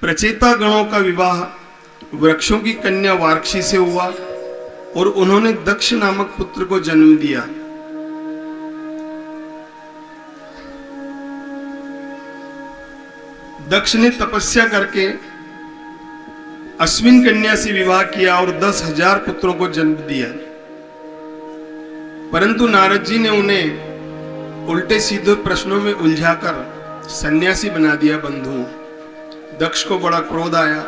प्रचेता गणों का विवाह वृक्षों की कन्या वार्क्षी से हुआ और उन्होंने दक्ष नामक पुत्र को जन्म दिया। दक्ष ने तपस्या करके अश्विन कन्या से विवाह किया और 10,000 पुत्रों को जन्म दिया। परंतु नारद जी ने उन्हें उल्टे सीधे प्रश्नों में उलझाकर सन्यासी बना दिया। बंधुओं, दक्ष को बड़ा क्रोध आया।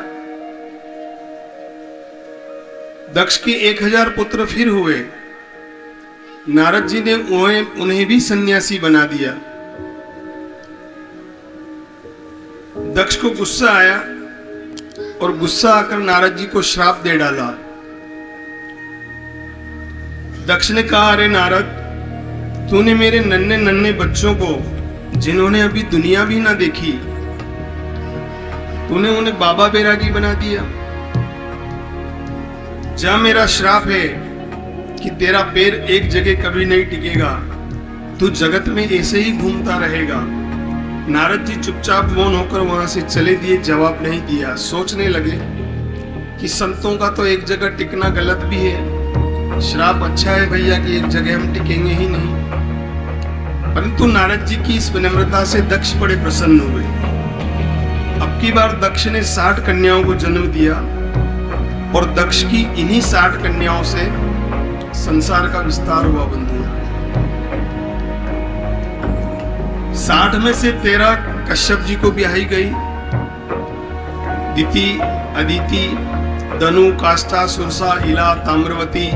दक्ष के 1000 पुत्र फिर हुए। नारद जी ने उन्हें भी सन्यासी बना दिया। दक्ष को गुस्सा आया और गुस्सा आकर नारद जी को श्राप दे डाला। दक्ष ने कहा, अरे नारद, तूने मेरे नन्हे नन्हे बच्चों को, जिन्होंने अभी दुनिया भी ना देखी, तूने उन्हें बाबा बैरागी बना दिया। जा, मेरा श्राप है कि तेरा पैर एक जगह कभी नहीं टिकेगा, तू जगत में ऐसे ही घूमता रहेगा। नारद जी चुपचाप मौन होकर वहां से चले दिए, जवाब नहीं दिया। सोचने लगे कि संतों का तो एक जगह टिकना गलत भी है, श्राप अच्छा है भैया कि एक जगह हम टिकेंगे ही नहीं। परंतु नारद जी की इस विनम्रता से दक्ष बड़े प्रसन्न हुए। अब की बार दक्ष ने 60 कन्याओं को जन्म दिया और दक्ष की इन्हीं 60 कन्याओं से संसार का विस्तार हुआ। बंधु, 60 में से 13 कश्यप जी को ब्याही गई। दिति, अदिति, दनु, काष्ठा, सुरसा, इला, ताम्रवती,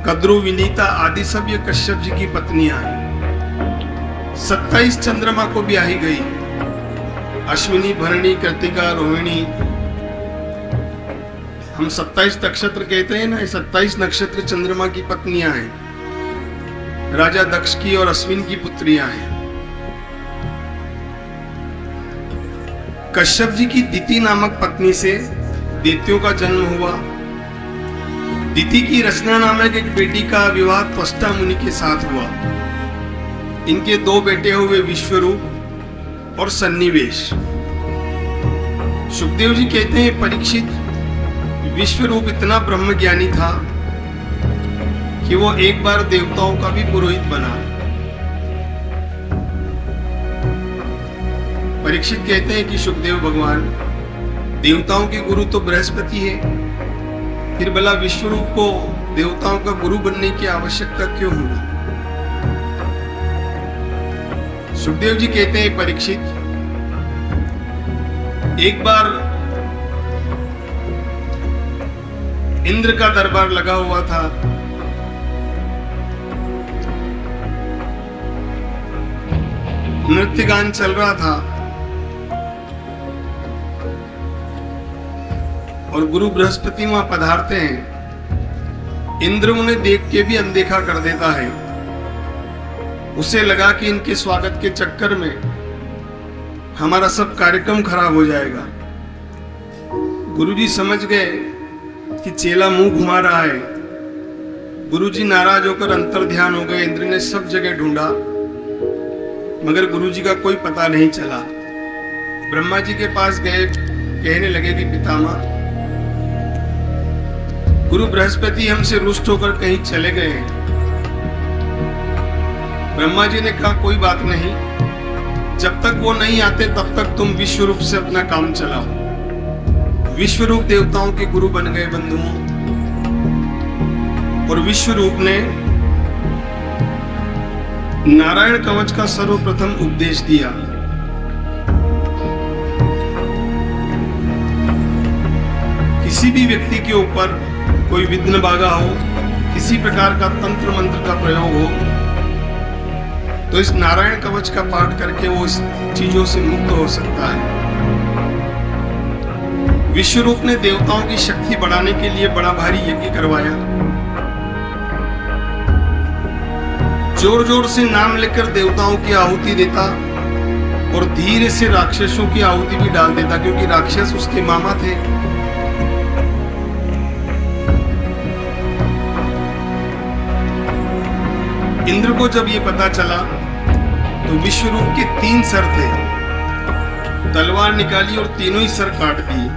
कद्रु, विनीता आदि सब ये कश्यप जी की पत्नियां हैं। 27 चंद्रमा को ब्याही गई। अश्विनी, भरणी, कृतिका, रोहिणी। हम 27 नक्षत्र कहते हैं ना, 27 नक्षत्र चंद्रमा की पत्नियां हैं। राजा दक्ष की और अश्विन की पुत्रियां हैं। कश्यप जी की दिति नामक पत्नी से दैत्यों का जन्म हुआ। दिति की रचना नामक एक बेटी का विवाह त्वष्टा मुनि के साथ हुआ। इनके 2 बेटे हुए, विश्वरूप और सन्निवेश। सुखदेव जी कहते हैं, परीक्षित, विश्वरूप इतना ब्रह्मज्ञानी था कि वो एक बार देवताओं का भी पुरोहित बना। परीक्षित कहते हैं कि सुखदेव भगवान, देवताओं के गुरु तो बृहस्पति है, फिर भला विश्वरूप को देवताओं का गुरु बनने की आवश्यकता क्यों हुई? सुखदेव जी कहते हैं, परीक्षित, एक बार इंद्र का दरबार लगा हुआ था। नृत्य गान चल रहा था और गुरु बृहस्पति वहां पधारते हैं। इंद्र उन्हें देख के भी अनदेखा कर देता है। उसे लगा कि इनके स्वागत के चक्कर में हमारा सब कार्यक्रम खराब हो जाएगा। गुरुजी समझ गए कि चेला मुंह घुमा रहा है। गुरुजी नाराज होकर अंतर ध्यान हो गए। इंद्र ने सब जगह ढूंढा मगर गुरुजी का कोई पता नहीं चला। ब्रह्मा जी के पास गए, कहने लगे कि पितामह, गुरु बृहस्पति हमसे रुष्ट होकर कहीं चले गए हैं। ब्रह्मा जी ने कहा, कोई बात नहीं, जब तक वो नहीं आते तब तक तुम विश्वरूप से अपना काम चलाओ। विश्वरूप देवताओं के गुरु बन गए बंधुओं। और विश्वरूप ने नारायण कवच का सर्वप्रथम उपदेश दिया। किसी भी व्यक्ति के ऊपर कोई विघ्न बाधा हो, किसी प्रकार का तंत्र मंत्र का प्रयोग हो, तो इस नारायण कवच का पाठ करके वो इस चीजों से मुक्त हो सकता है। विश्वरूप ने देवताओं की शक्ति बढ़ाने के लिए बड़ा भारी यज्ञ करवाया। जोर जोर से नाम लेकर देवताओं की आहुति देता और धीरे से राक्षसों की आहुति भी डाल देता, क्योंकि राक्षस उसके मामा थे। इंद्र को जब ये पता चला तो विश्वरूप के 3 सर थे। तलवार निकाली और तीनों ही सर काट दिए।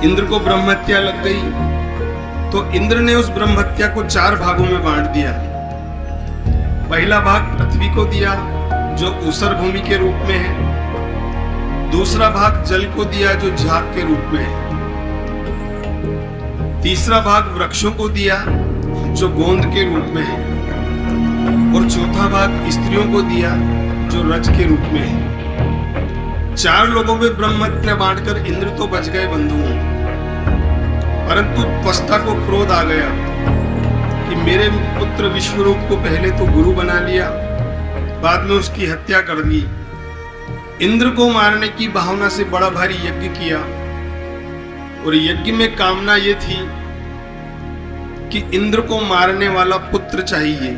इंद्र को ब्रह्म हत्या लग गई तो इंद्र ने उस ब्रह्म हत्या को 4 भागों में बांट दिया। पहला भाग पृथ्वी को दिया जो ऊसर भूमि के रूप में है। दूसरा भाग जल को दिया जो झाग के रूप में है। तीसरा भाग वृक्षों को दिया जो गोंद के रूप में है। और चौथा भाग स्त्रियों को दिया जो रज के रूप में है। 4 लोगों में ब्रह्म हत्या बांटकर इंद्र तो बच गए बंधुओं, परंतु त्वष्टा को क्रोध आ गया कि मेरे पुत्र विश्वरूप को पहले तो गुरु बना लिया, बाद में उसकी हत्या कर दी। इंद्र को मारने की भावना से बड़ा भारी यज्ञ किया और यज्ञ में कामना ये थी कि इंद्र को मारने वाला पुत्र चाहिए,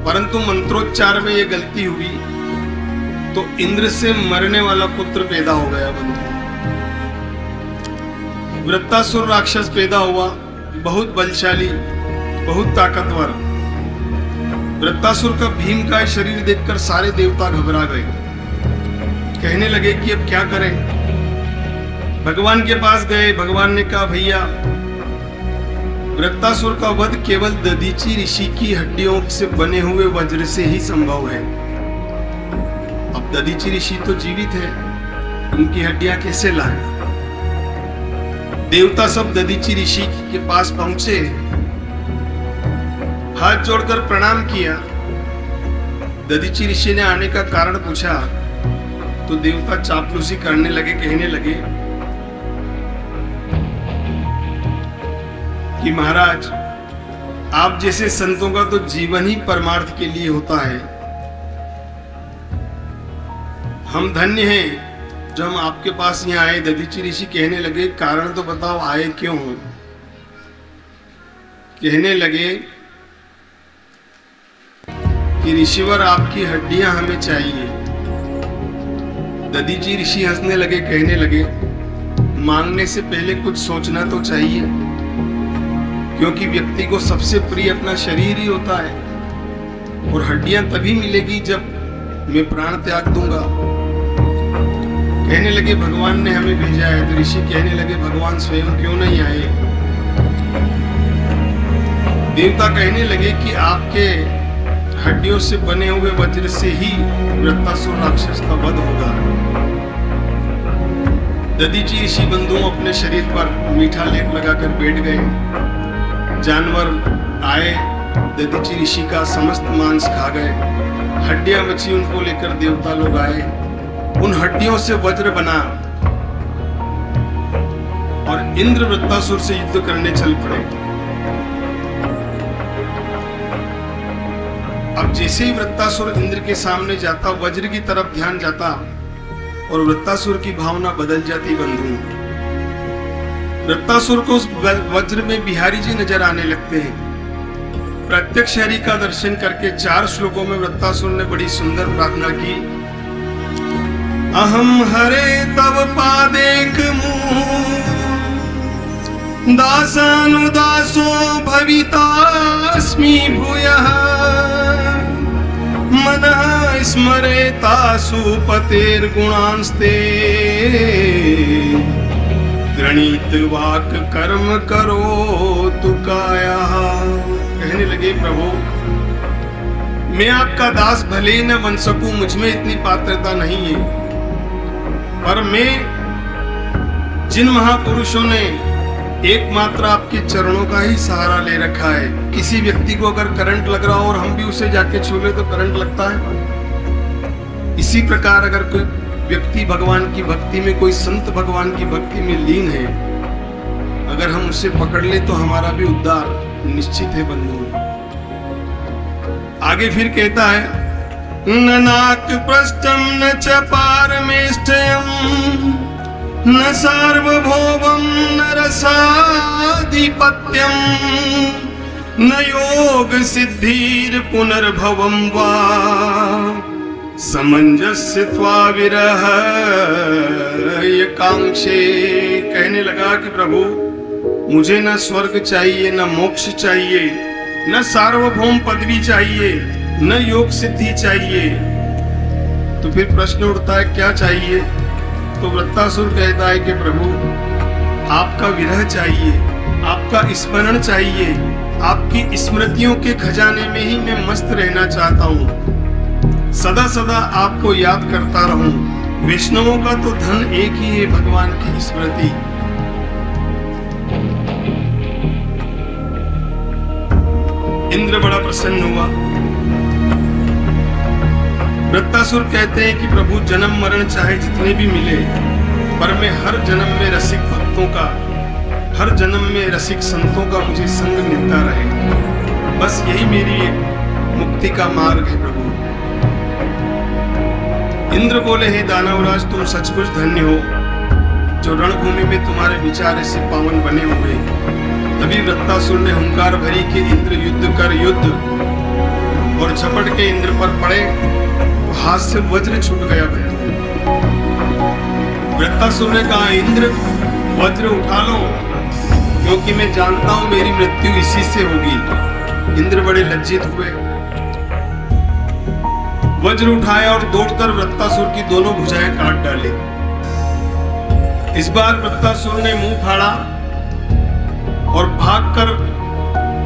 परंतु मंत्रोच्चार में ये गलती हुई तो इंद्र से मरने वाला पुत्र पैदा हो गया बंधु। वृत्तासुर राक्षस पैदा हुआ, बहुत बलशाली, बहुत ताकतवर। वृत्तासुर का भीम का शरीर देखकर सारे देवता घबरा गए, कहने लगे कि अब क्या करें। भगवान के पास गए, भगवान ने कहा भैया वृत्तासुर का वध केवल दधीचि ऋषि की हड्डियों से बने हुए वज्र से ही संभव है। अब दधीचि ऋषि तो जीवित है, उनकी हड्डियां कैसे लाएं? देवता सब दधीचि ऋषि के पास पहुंचे, हाथ जोड़कर प्रणाम किया। दधीचि ऋषि ने आने का कारण पूछा तो देवता चापलूसी करने लगे, कहने लगे कि महाराज आप जैसे संतों का तो जीवन ही परमार्थ के लिए होता है। हम धन्य हैं जो हम आपके पास यहाँ आए। दधीचि ऋषि कहने लगे कारण तो बताओ, आए क्यों हो? कहने लगे कि ऋषिवर आपकी हड्डियां हमें चाहिए। दधीचि ऋषि हंसने लगे, कहने लगे मांगने से पहले कुछ सोचना तो चाहिए, क्योंकि व्यक्ति को सबसे प्रिय अपना शरीर ही होता है और हड्डियां तभी मिलेगी जब मैं प्राण त्याग दूंगा। कहने लगे भगवान ने हमें भेजा है। तो ऋषि कहने लगे भगवान स्वयं क्यों नहीं आए? देवता कहने लगे कि आपके हड्डियों से बने हुए वज्र से ही वृत्तासुर राक्षस का वध होगा। दधीचि ऋषि बंधुओं अपने शरीर पर मीठा लेप लगाकर बैठ गए। जानवर आए, दधीचि ऋषि का समस्त मांस खा गए। हड्डियां बची, उनको लेकर देवता लोग आए। उन हड्डियों से वज्र बना और इंद्र वृत्तासुर से युद्ध करने चल पड़े। अब जैसे ही वृत्तासुर इंद्र के सामने जाता, वज्र की तरफ ध्यान जाता और वृत्तासुर की भावना बदल जाती बंधु। वृत्तासुर को उस वज्र में बिहारी जी नजर आने लगते हैं। प्रत्यक्ष हरि का दर्शन करके 4 श्लोकों में वृत्तासुर ने बड़ी सुंदर प्रार्थना की। अहम हरे तव पादेक दासानुदासो भवितास्मि भूयः मनः स्मरेतासु पतेर्गुणांस्ते गणित वाक कर्म करो तु काया। कहने लगे प्रभु मैं आपका दास भले ही न बन सकूं, मुझ में इतनी पात्रता नहीं है, पर मैं जिन महापुरुषों ने एकमात्र आपके चरणों का ही सहारा ले रखा है। किसी व्यक्ति को अगर करंट लग रहा हो और हम भी उसे जाके छू ले तो करंट लगता है। इसी प्रकार अगर कोई व्यक्ति भगवान की भक्ति में, कोई संत भगवान की भक्ति में लीन है, अगर हम उसे पकड़ ले तो हमारा भी उद्धार निश्चित है बंधु। आगे फिर कहता है न नाक पृष्ठम न च पारमेष्ठयम न सार्वभौमं न रसाधिपत्यम न योग सिद्धिर पुनर्भवम वा समंजस्यत्वा विरह कांक्षे। कहने लगा कि प्रभु मुझे न स्वर्ग चाहिए, न मोक्ष चाहिए, न सार्वभौम पदवी चाहिए, न योग सिद्धि चाहिए, तो फिर प्रश्न उठता है क्या चाहिए? तो वृत्तासुर कहता है कि प्रभु आपका विरह चाहिए, आपका स्मरण चाहिए, आपकी स्मृतियों के खजाने में ही मैं मस्त रहना चाहता हूँ, सदा सदा आपको याद करता रहूं। वैष्णवों का तो धन एक ही है, भगवान की स्मृति। इंद्र बड़ा प्रसन्न हुआ। वृत्तासुर कहते हैं कि प्रभु जन्म मरण चाहे जितने भी मिले, पर मैं हर जन्म में रसिक भक्तों का, हर जन्म में रसिक संतों का मुझे संग मिलता रहे। बस यही मेरी मुक्ति का मार्ग है प्रभु। इंद्र बोले, हे दानवराज, तुम सचमुच धन्य हो जो रणभूमि में तुम्हारे विचार ऐसे पावन बने हुए। तभी वृत्तासुर ने हुंकार भरी कि इंद्र युद्ध कर युद्ध, और झपट के इंद्र पर पड़े, हाथ से वज्र छूट गया बंधु। वृत्तासुर ने कहा, इंद्र वज्र उठा लो, क्योंकि मैं जानता हूं मेरी मृत्यु इसी से होगी। इंद्र बड़े लज्जित हुए, वज्र उठाया और दौड़कर वृत्तासुर की दोनों भुजाएं काट डाली। इस बार वृत्तासुर ने मुंह फाड़ा और भागकर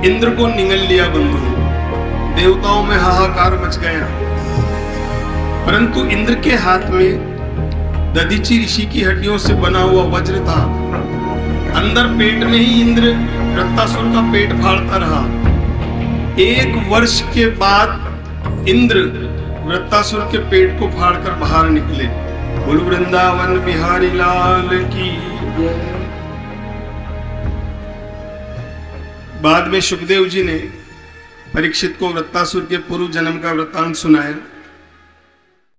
इंद्र को निगल लिया बंधु। देवताओं में हाहाकार मच गया, परंतु इंद्र के हाथ में दधीचि ऋषि की हड्डियों से बना हुआ वज्र था। अंदर पेट में ही इंद्र वृत्तासुर का पेट फाड़ता रहा। 1 वर्ष के बाद इंद्र वृत्तासुर के पेट को फाड़कर बाहर निकले। बोल वृंदावन बिहारी लाल की। बाद में सुखदेव जी ने परीक्षित को वृत्तासुर के पूर्व जन्म का वृत्तांत सुनाया।